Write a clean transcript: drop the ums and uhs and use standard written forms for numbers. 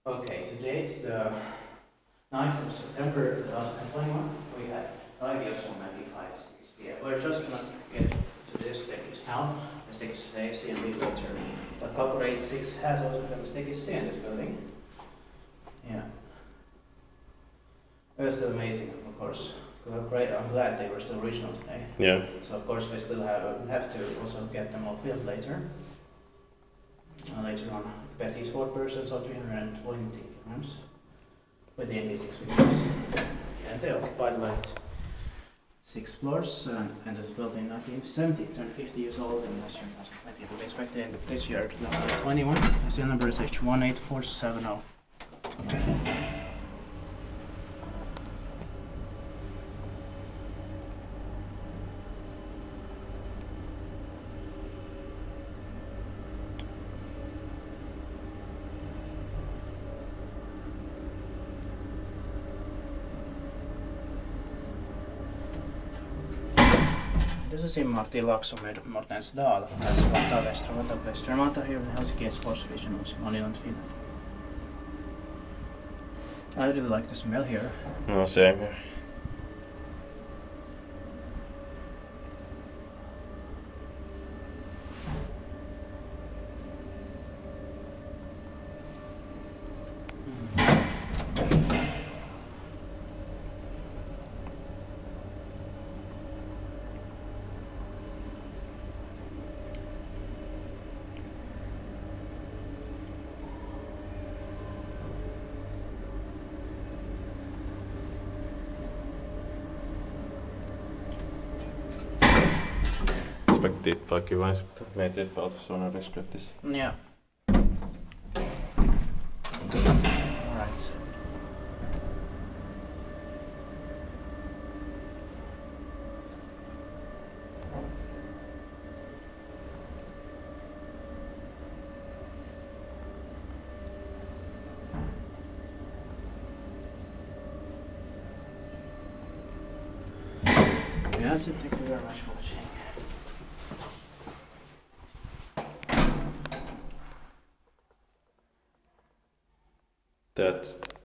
Okay, today it's the 9th of September 2021. We had Raiviosuonmäki 5 sticks. Yeah, we're just gonna get to this sticks now. The sticks AC and B later. But Copper 86 has also been sticks in this building. Yeah. It was still amazing, of course. Great, I'm glad they were still original today. Yeah. So of course we still have to also get them all filled later. Later on, capacity is 4 persons or 320 kilograms with the MP6 switches. And they occupied like 6 floors and it was built in 1970, turned 50 years old in last year 2020. We expect the end of this year 2021. The serial number is H18470. This is in Martinlaakso med modernized. That's Vantaa Västra. Vantaa here in Helsinki Sports Division, Finland. I really like the smell here. No, same here. Dit pakje wijs, weet je het wel, zo'n rescript is. Yeah. Alright. Yes, thank you very much for watching. That's